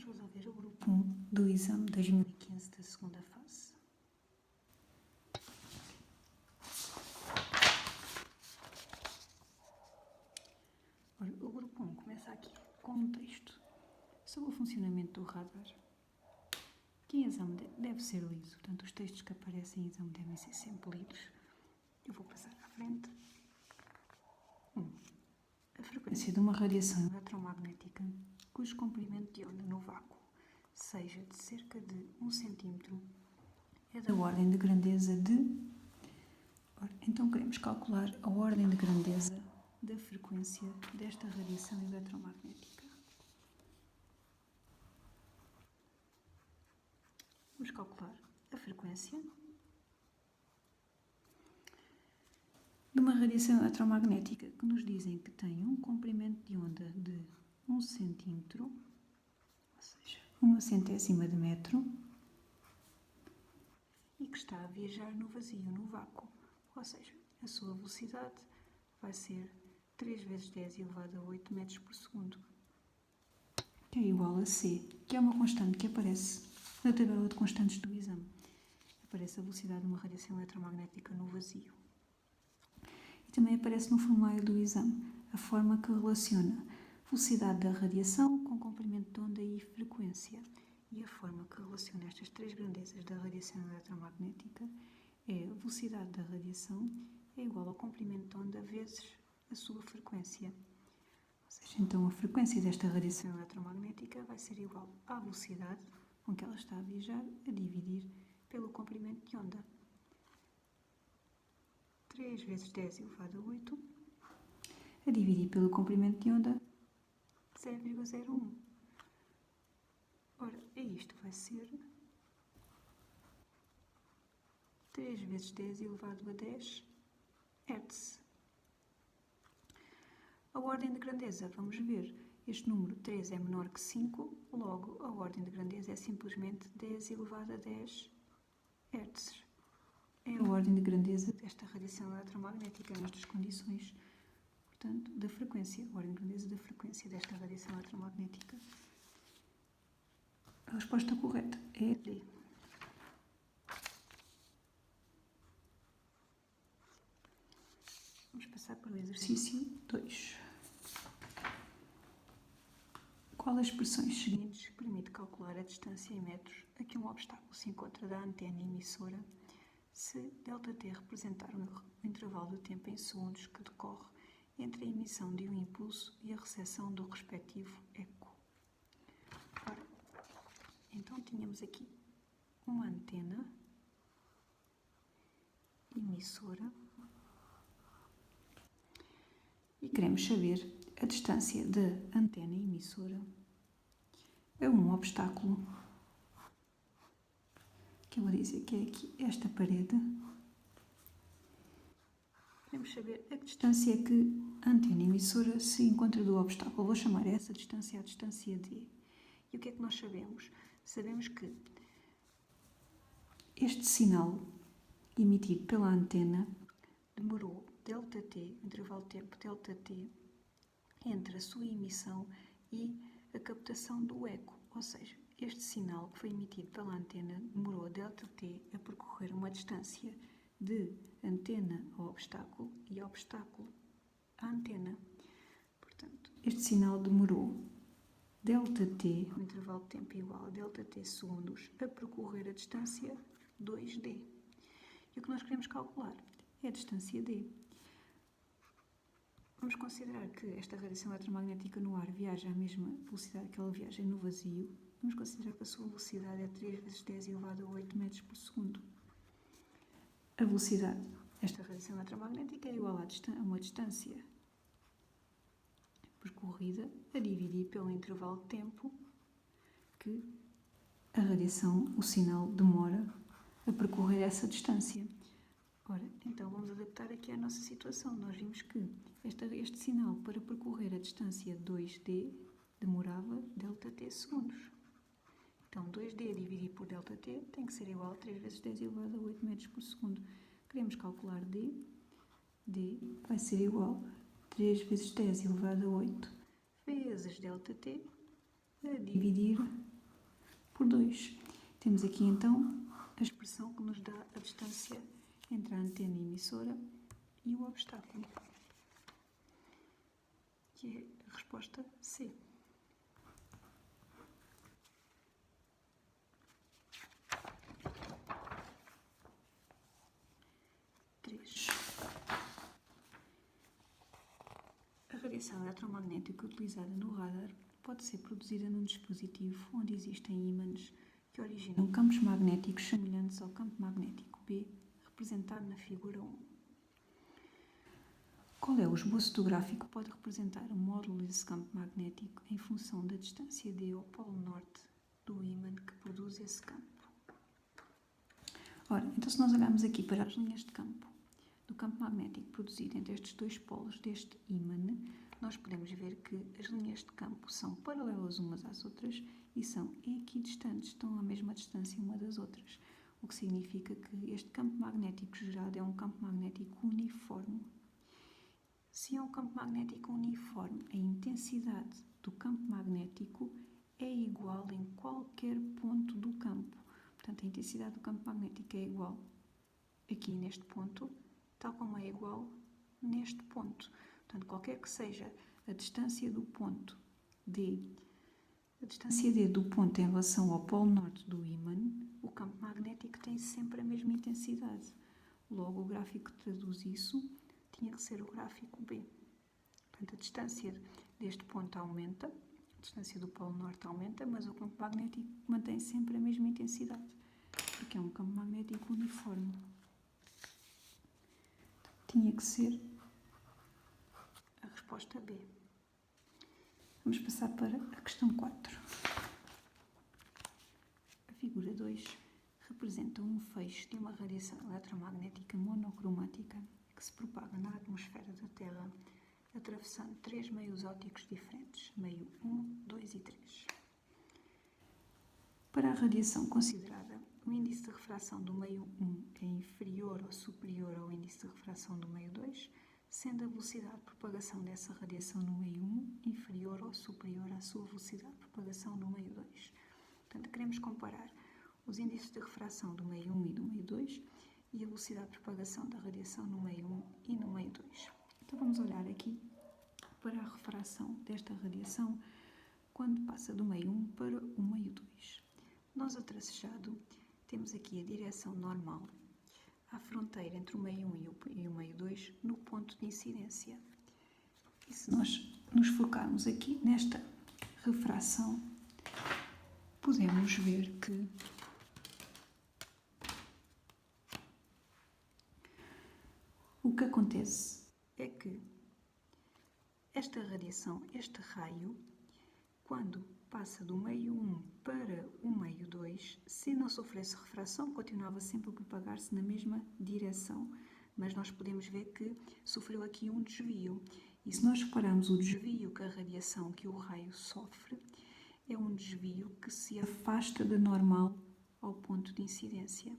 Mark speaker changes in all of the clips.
Speaker 1: Vamos resolver o grupo 1 do exame 2015 da segunda fase. Ora, o grupo 1 começa aqui com um texto sobre o funcionamento do radar, que em exame deve ser lido. Portanto, os textos que aparecem em exame devem ser sempre lidos. Eu vou passar à frente. 1. A frequência de uma radiação eletromagnética cujo comprimento de onda no vácuo seja de cerca de 1 cm é da ordem de grandeza de... Ora, então queremos calcular a ordem de grandeza da frequência desta radiação eletromagnética. Vamos calcular a frequência de uma radiação eletromagnética que nos dizem que tem um comprimento de onda de 1 cm, ou seja, 1/100ª de metro, e que está a viajar no vazio, no vácuo, ou seja, a sua velocidade vai ser 3 vezes 10 elevado a 8 metros por segundo, que é igual a C, que é uma constante que aparece na tabela de constantes do exame. Aparece a velocidade de uma radiação eletromagnética no vazio. E também aparece no formulário do exame a forma que relaciona velocidade da radiação com comprimento de onda e frequência. E a forma que relaciona estas três grandezas da radiação eletromagnética é a velocidade da radiação é igual ao comprimento de onda vezes a sua frequência. Ou seja, então a frequência desta radiação eletromagnética vai ser igual à velocidade com que ela está a viajar a dividir pelo comprimento de onda. 3 vezes 10 elevado a 8 a dividir pelo comprimento de onda 0,01. Ora, isto vai ser 3 vezes 10 elevado a 10 Hz. A ordem de grandeza, vamos ver, este número 3 é menor que 5, logo a ordem de grandeza é simplesmente 10 elevado a 10 Hz. É a ordem de grandeza desta radiação eletromagnética nestas condições, portanto, da frequência, a ordem de grandeza da frequência desta radiação eletromagnética. A resposta correta é D. Vamos passar para o exercício 2. Qual das expressões seguintes permite calcular a distância em metros a que um obstáculo se encontra da antena emissora se ΔT representar o intervalo de tempo em segundos que decorre entre a emissão de um impulso e a recepção do respectivo eco? Ora, então tínhamos aqui uma antena emissora e queremos saber a distância da antena emissora a um obstáculo, que eu vou dizer que é aqui esta parede. Queremos saber a distância que a antena emissora se encontra do obstáculo. Vou chamar essa distância a distância D. E o que é que nós sabemos? Sabemos que este sinal emitido pela antena demorou ΔT, intervalo de tempo ΔT, entre a sua emissão e a captação do eco. Ou seja, este sinal que foi emitido pela antena demorou ΔT a percorrer uma distância de antena ao obstáculo e obstáculo à antena. Portanto, este sinal demorou ΔT, um intervalo de tempo igual a ΔT segundos, a percorrer a distância 2D. E o que nós queremos calcular é a distância D. Vamos considerar que esta radiação eletromagnética no ar viaja à mesma velocidade que ela viaja no vazio. Vamos considerar que a sua velocidade é 3 vezes 10 elevado a 8 metros por segundo. A velocidade desta radiação eletromagnética é igual a uma distância percorrida a dividir pelo intervalo de tempo que a radiação, o sinal, demora a percorrer essa distância. Ora, então vamos adaptar aqui à nossa situação. Nós vimos que este sinal para percorrer a distância 2D demorava ΔT segundos. Então 2D dividido por ΔT tem que ser igual a 3 vezes 10 elevado a 8 metros por segundo. Queremos calcular D. D vai ser igual a 3 vezes 10 elevado a 8 vezes ΔT a dividir por 2. Temos aqui então a expressão que nos dá a distância entre a antena emissora e o obstáculo, que é a resposta C. A radiação eletromagnética utilizada no radar pode ser produzida num dispositivo onde existem ímãs que originam campos magnéticos semelhantes ao campo magnético B, representado na figura 1. Qual é o esboço do gráfico que pode representar o módulo desse campo magnético em função da distância D ao polo norte do ímã que produz esse campo? Ora, então se nós olharmos aqui para as linhas de campo do campo magnético produzido entre estes dois polos deste ímã, nós podemos ver que as linhas de campo são paralelas umas às outras e são equidistantes, estão à mesma distância uma das outras, o que significa que este campo magnético gerado é um campo magnético uniforme. Se é um campo magnético uniforme, a intensidade do campo magnético é igual em qualquer ponto do campo. Portanto, a intensidade do campo magnético é igual aqui neste ponto, tal como é igual neste ponto. Portanto, qualquer que seja a distância do ponto D, a distância D do ponto em relação ao polo norte do ímã, o campo magnético tem sempre a mesma intensidade. Logo, o gráfico que traduz isso tinha que ser o gráfico B. Portanto, a distância deste ponto aumenta, a distância do polo norte aumenta, mas o campo magnético mantém sempre a mesma intensidade, porque é um campo magnético uniforme. Tinha que ser a resposta B. Vamos passar para a questão 4. A figura 2 representa um feixe de uma radiação eletromagnética monocromática que se propaga na atmosfera da Terra, atravessando 3 meios ópticos diferentes, meio 1, 2 e 3. Para a radiação considerada, o índice de refração do meio 1 é inferior ou superior ao índice de refração do meio 2, sendo a velocidade de propagação dessa radiação no meio 1 inferior ou superior à sua velocidade de propagação no meio 2. Portanto, queremos comparar os índices de refração do meio 1 e do meio 2 e a velocidade de propagação da radiação no meio 1 e no meio 2. Então vamos olhar aqui para a refração desta radiação quando passa do meio 1 para o meio 2. Nós, a tracejado, temos aqui a direção normal à fronteira entre o meio 1 e o meio 2 no ponto de incidência. E se nós nos focarmos aqui nesta refração, podemos ver que o que acontece é que esta radiação, este raio, quando passa do meio 1 para o meio 2, se não sofresse refração, continuava sempre a propagar-se na mesma direção. Mas nós podemos ver que sofreu aqui um desvio. E se nós repararmos o desvio que a radiação, que o raio sofre, é um desvio que se afasta da normal ao ponto de incidência.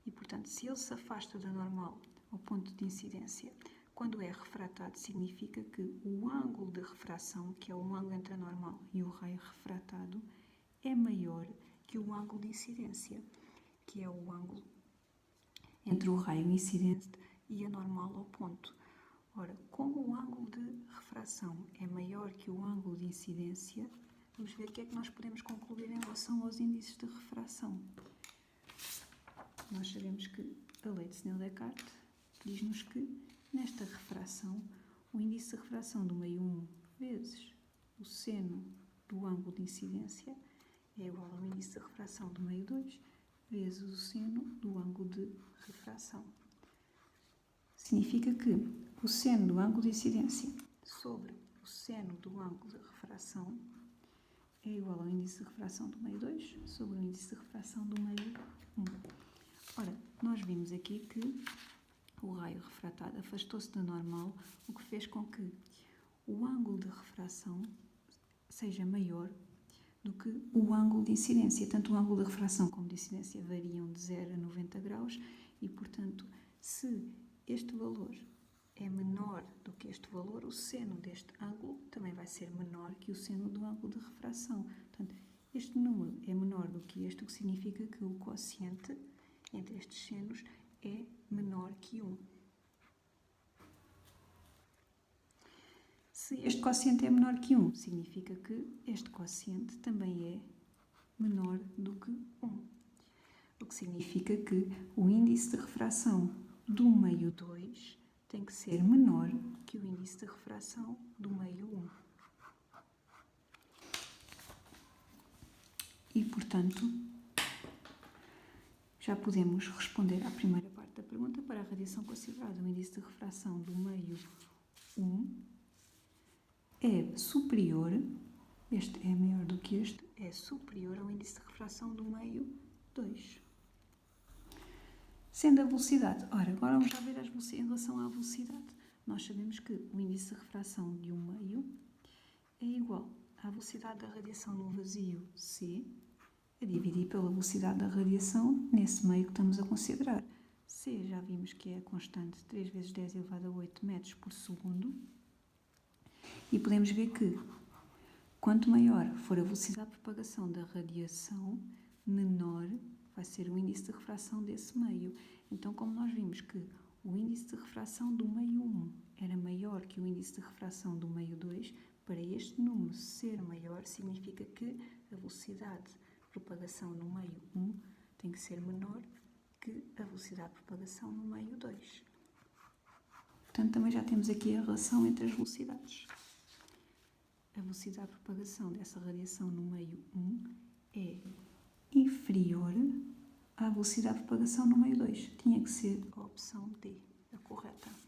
Speaker 1: E, portanto, se ele se afasta da normal ao ponto de incidência, quando é refratado, significa que o ângulo de refração, que é o ângulo entre a normal e o raio refratado, é maior que o ângulo de incidência, que é o ângulo entre o raio incidente e a normal ao ponto. Ora, como o ângulo de refração é maior que o ângulo de incidência, vamos ver o que é que nós podemos concluir em relação aos índices de refração. Nós sabemos que a lei de Snell-Descartes diz-nos que nesta refração, o índice de refração do meio 1 vezes o seno do ângulo de incidência é igual ao índice de refração do meio 2 vezes o seno do ângulo de refração. Significa que o seno do ângulo de incidência sobre o seno do ângulo de refração é igual ao índice de refração do meio 2 sobre o índice de refração do meio 1. Ora, nós vimos aqui que o raio refratado afastou-se da normal, o que fez com que o ângulo de refração seja maior do que o ângulo de incidência. Tanto o ângulo de refração como de incidência variam de 0 a 90 graus e, portanto, se este valor é menor do que este valor, o seno deste ângulo também vai ser menor que o seno do ângulo de refração. Portanto, este este número é menor do que este, o que significa que o quociente entre estes senos é menor que 1. Se este quociente é menor que 1, significa que este quociente também é menor do que 1. O que significa que o índice de refração do meio 2 tem que ser menor que o índice de refração do meio 1. E, portanto, já podemos responder à primeira parte da pergunta. Para a radiação considerada, o índice de refração do meio 1 é superior, este é maior do que este, é superior ao índice de refração do meio 2. Sendo a velocidade, agora vamos já ver em relação à velocidade. Nós sabemos que o índice de refração de um meio é igual à velocidade da radiação no vazio, C, a dividir pela velocidade da radiação nesse meio que estamos a considerar. C já vimos que é a constante 3 vezes 10 elevado a 8 metros por segundo. E podemos ver que, quanto maior for a velocidade de propagação da radiação, menor vai ser o índice de refração desse meio. Então, como nós vimos que o índice de refração do meio 1 era maior que o índice de refração do meio 2, para este número ser maior, significa que a velocidade de propagação no meio 1 tem que ser menor que a velocidade de propagação no meio 2. Portanto, também já temos aqui a relação entre as velocidades. A velocidade de propagação dessa radiação no meio 1 é inferior à velocidade de propagação no meio 2. Tinha que ser a opção D, a correta.